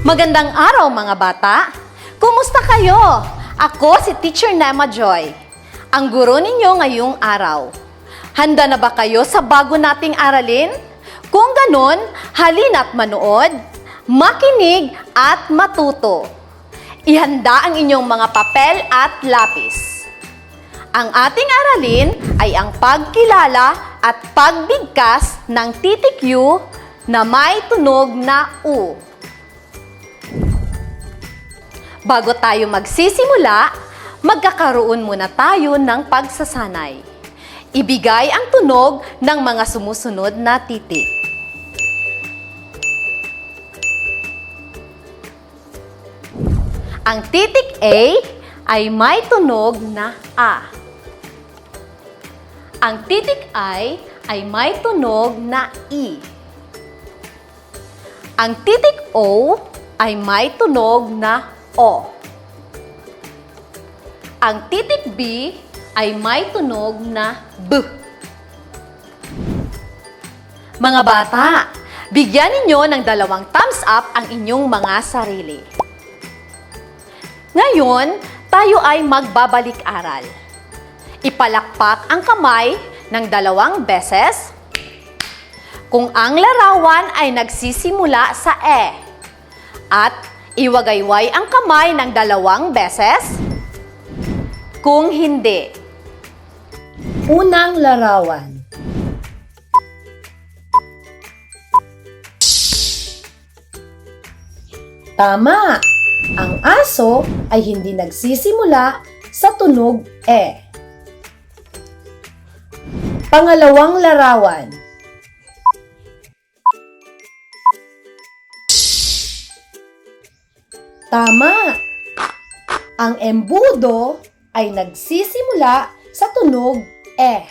Magandang araw mga bata! Kumusta kayo? Ako si Teacher Nema Joy, ang guro ninyo ngayong araw. Handa na ba kayo sa bago nating aralin? Kung ganon, halina't manood, makinig at matuto. Ihanda ang inyong mga papel at lapis. Ang ating aralin ay ang pagkilala at pagbigkas ng titik U na may tunog na U. Bago tayo magsisimula, magkakaroon muna tayo ng pagsasanay. Ibigay ang tunog ng mga sumusunod na titik. Ang titik A ay may tunog na A. Ang titik I ay may tunog na I. Ang titik O ay may tunog na O. Ang titik B ay may tunog na B. Mga bata, bigyan ninyo ng 2 thumbs up ang inyong mga sarili. Ngayon, tayo ay magbabalik-aral. Ipalakpak ang kamay ng 2 beses kung ang larawan ay nagsisimula sa E. At iwagayway ang kamay ng 2 beses kung hindi. Unang larawan. Tama! Ang aso ay hindi nagsisimula sa tunog E. Pangalawang larawan. Tama! Ang embudo ay nagsisimula sa tunog E.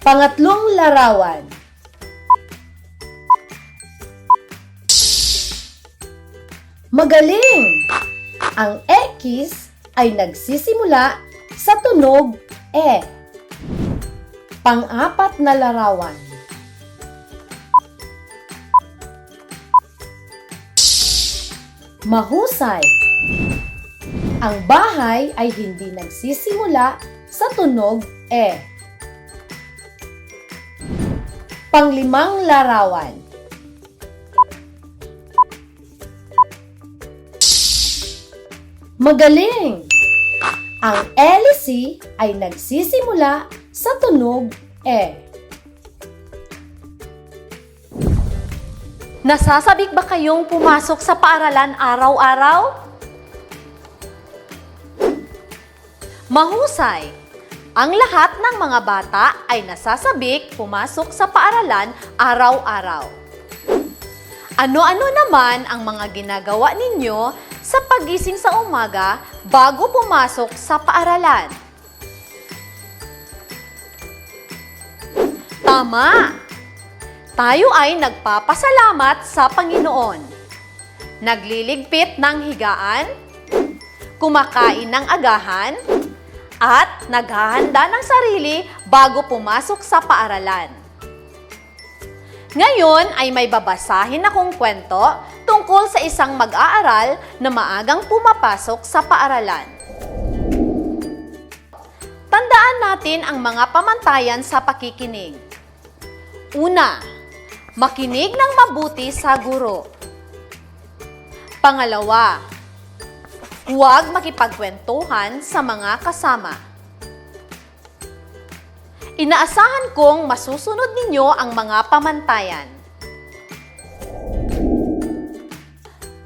Pangatlong larawan. Magaling! Ang X ay nagsisimula sa tunog E. Pang-4 na larawan. Mahusay! Ang bahay ay hindi nagsisimula sa tunog E. Pang-5 larawan. Magaling! Ang hélice ay nagsisimula sa tunog E. Nasasabik ba kayong pumasok sa paaralan araw-araw? Mahusay! Ang lahat ng mga bata ay nasasabik pumasok sa paaralan araw-araw. Ano-ano naman ang mga ginagawa ninyo sa paggising sa umaga bago pumasok sa paaralan? Tama! Tayo ay nagpapasalamat sa Panginoon. Nagliligpit ng higaan, kumakain ng agahan, at naghahanda ng sarili bago pumasok sa paaralan. Ngayon ay may babasahin akong kwento tungkol sa isang mag-aaral na maagang pumapasok sa paaralan. Tandaan natin ang mga pamantayan sa pakikinig. Una, makinig ng mabuti sa guro. Pangalawa, huwag makipagkwentuhan sa mga kasama. Inaasahan kong masusunod ninyo ang mga pamantayan.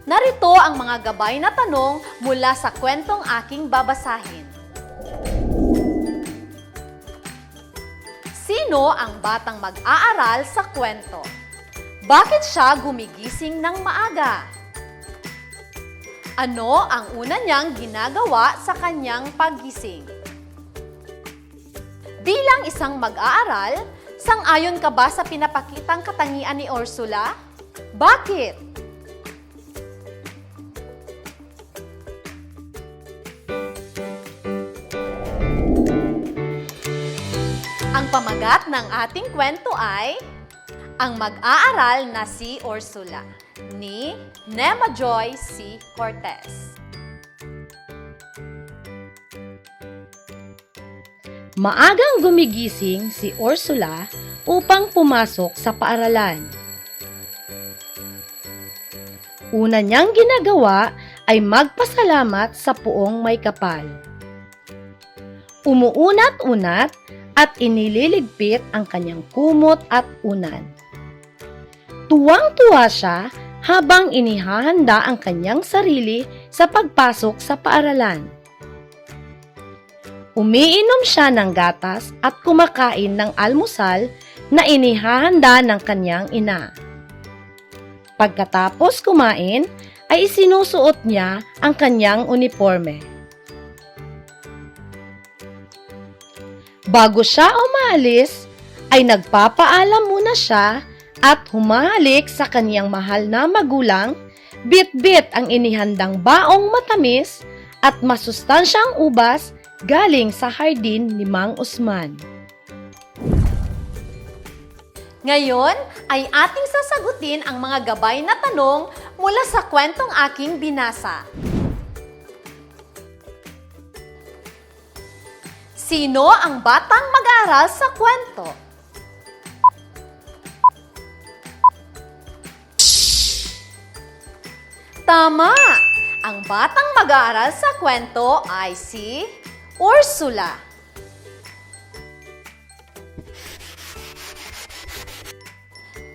Narito ang mga gabay na tanong mula sa kwentong aking babasahin. Sino ang batang mag-aaral sa kwento? Bakit siya gumigising ng maaga? Ano ang una niyang ginagawa sa kanyang paggising? Bilang isang mag-aaral, sang-ayon ka ba sa pinapakitang katangian ni Ursula? Bakit? Ang pamagat ng ating kwento ay Ang mag-aaral na si Ursula ni Nema Joy C. Cortez. Maagang gumigising si Ursula upang pumasok sa paaralan. Una niyang ginagawa ay magpasalamat sa Puong May Kapal. Umuunat-unat at inililigpit ang kanyang kumot at unan. Tuwang-tuwa siya habang inihahanda ang kanyang sarili sa pagpasok sa paaralan. Umiinom siya ng gatas at kumakain ng almusal na inihahanda ng kanyang ina. Pagkatapos kumain, ay isinusuot niya ang kanyang uniforme. Bago siya umaalis, ay nagpapaalam muna siya at humahalik sa kanyang mahal na magulang, bit-bit ang inihandang baong matamis at masustansyang ubas galing sa hardin ni Mang Usman. Ngayon ay ating sasagutin ang mga gabay na tanong mula sa kwentong aking binasa. Sino ang batang mag-aaral sa kwento? Tama! Ang batang mag-aaral sa kwento ay si Ursula.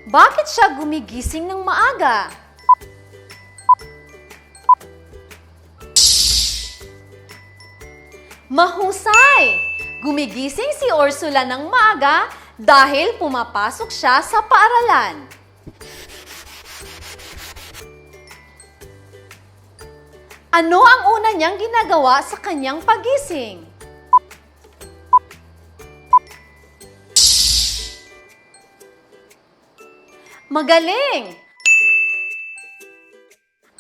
Bakit siya gumigising ng maaga? Mahusay! Gumigising si Ursula ng maaga dahil pumapasok siya sa paaralan. Ano ang una niyang ginagawa sa kanyang pagising? Magaling!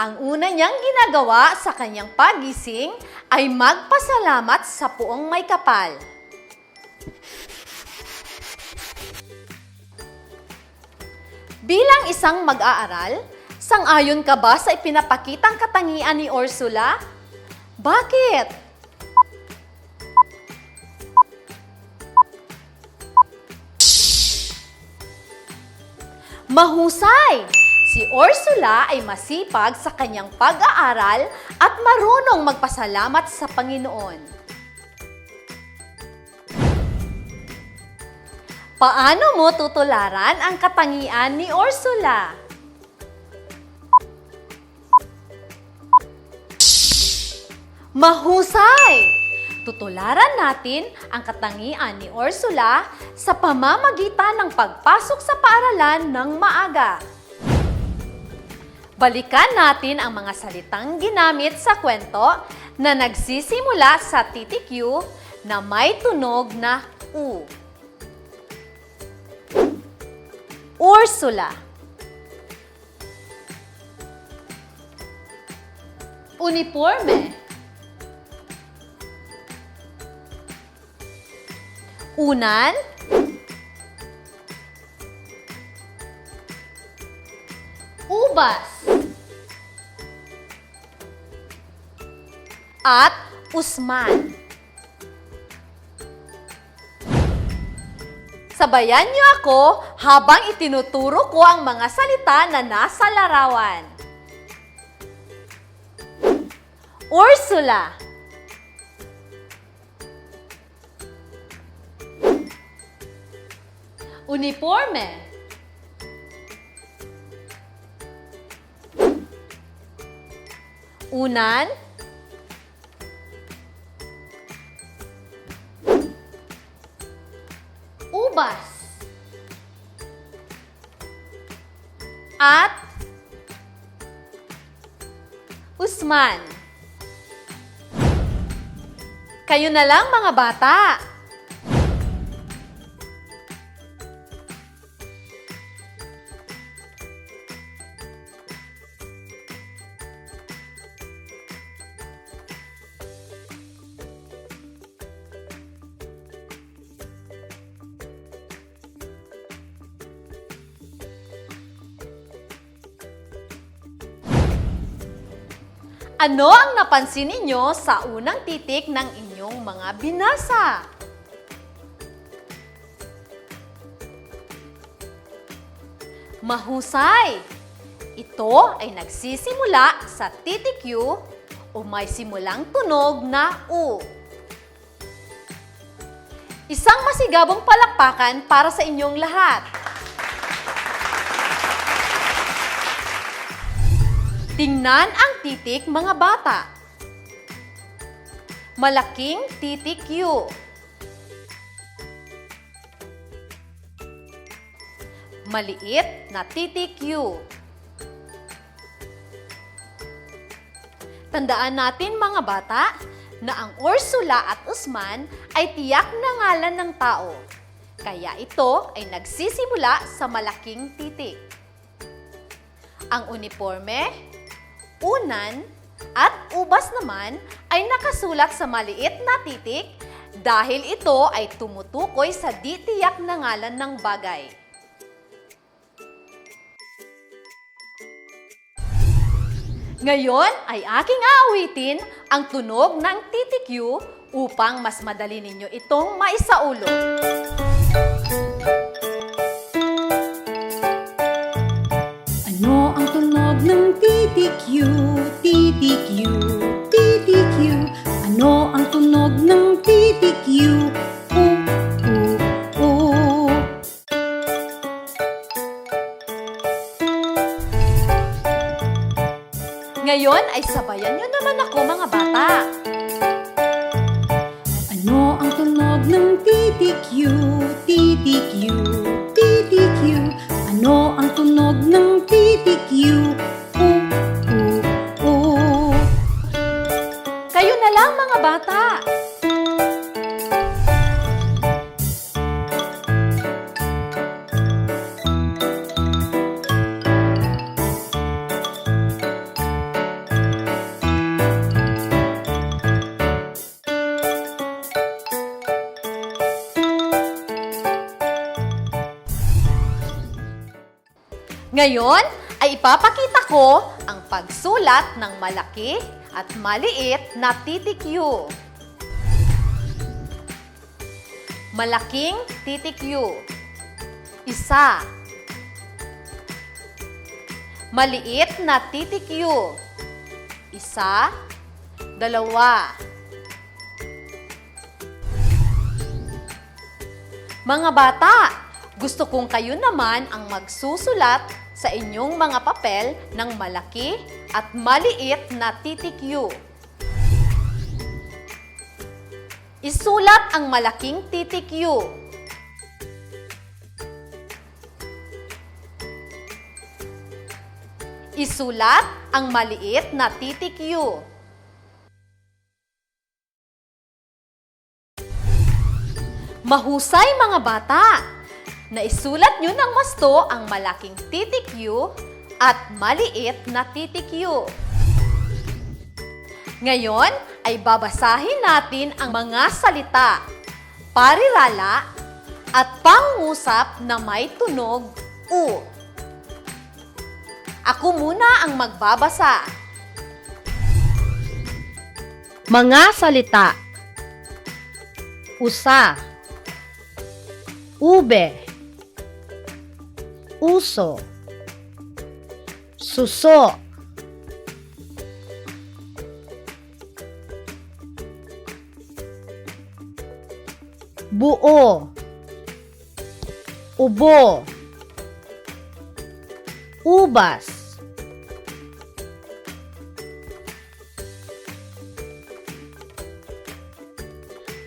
Ang una niyang ginagawa sa kanyang pagising ay magpasalamat sa Puong May Kapal. Bilang isang mag-aaral, sang-ayon ka ba sa ipinapakitang katangian ni Ursula? Bakit? Mahusay! Si Ursula ay masipag sa kanyang pag-aaral at marunong magpasalamat sa Panginoon. Paano mo tutularan ang katangian ni Ursula? Mahusay! Tutularan natin ang katangian ni Ursula sa pamamagitan ng pagpasok sa paaralan ng maaga. Balikan natin ang mga salitang ginamit sa kwento na nagsisimula sa titik U na may tunog na U. Ursula. Uniforme. Unan. Ubas. At Usman. Sabayan niyo ako habang itinuturo ko ang mga salita na nasa larawan. Ursula. Uniforme. Unan. Ubas. At Usman. Kayo na lang mga bata. Ano ang napansin ninyo sa unang titik ng inyong mga binasa? Mahusay! Ito ay nagsisimula sa titik U o may simulang tunog na U. Isang masigabong palakpakan para sa inyong lahat. Tingnan ang titik, mga bata. Malaking titik U. Maliit na titik U. Tandaan natin, mga bata, na ang Ursula at Usman ay tiyak na ngalan ng tao. Kaya ito ay nagsisimula sa malaking titik. Ang uniforme, unan, at ubas naman ay nakasulat sa maliit na titik dahil ito ay tumutukoy sa di tiyak na ngalan ng bagay. Ngayon ay aking aawitin ang tunog ng titik U upang mas madali ninyo itong maisaulo. Ano ang tunog ng titik U, titik U, titik U? Ano ang tunog ng titik U? Ngayon ay sabayan nyo naman ako, mga bata. Ano ang tunog ng titik U, titik U, titik U? Ano ang tunog ng titik U? Kayo na lang, mga bata. Ngayon ay ipapakita ko ang pagsulat ng malaki at maliit na titik U. Malaking titik U. Isa. Maliit na titik U. Isa, dalawa. Mga bata, gusto kong kayo naman ang magsusulat sa inyong mga papel ng malaki at maliit na titik U. Isulat ang malaking titik U. Isulat ang maliit na titik U. Mahusay, mga bata! Naisulat nyo ng masto ang malaking titik U at maliit na titik U. Ngayon ay babasahin natin ang mga salita, parirala, at pangungusap na may tunog U. Ako muna ang magbabasa. Mga salita. Usa. Ube. Uso. Suso. Buo. Ubo. Ubas.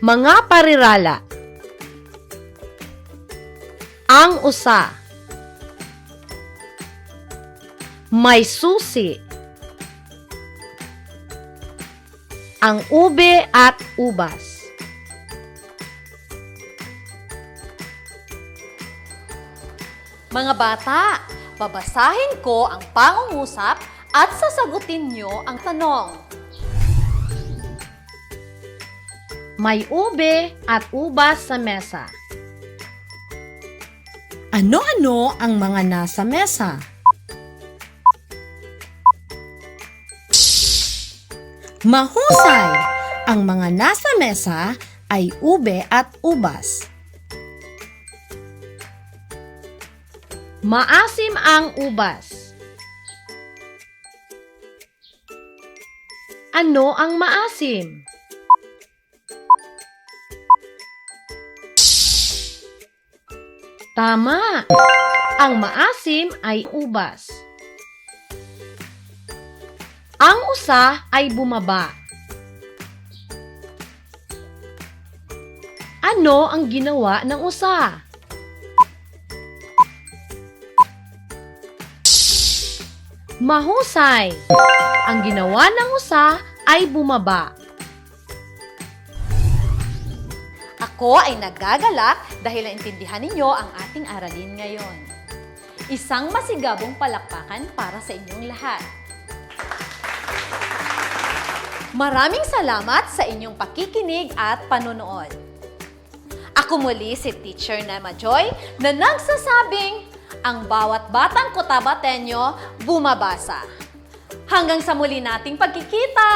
Mga parirala. Ang usa. May susi. Ang ube at ubas. Mga bata, babasahin ko ang pangungusap at sasagutin nyo ang tanong. May ube at ubas sa mesa. Ano-ano ang mga nasa mesa? Mahusay! Ang mga nasa mesa ay ube at ubas. Maasim ang ubas. Ano ang maasim? Tama! Ang maasim ay ubas. Ang usa ay bumaba. Ano ang ginawa ng usa? Mahusay! Ang ginawa ng usa ay bumaba. Ako ay nagagalak dahil naintindihan ninyo ang ating aralin ngayon. Isang masigabong palakpakan para sa inyong lahat. Maraming salamat sa inyong pakikinig at panunood. Ako muli si Teacher Nema Joy na nagsasabing ang bawat batang Cotabateño bumabasa. Hanggang sa muli nating pagkikita!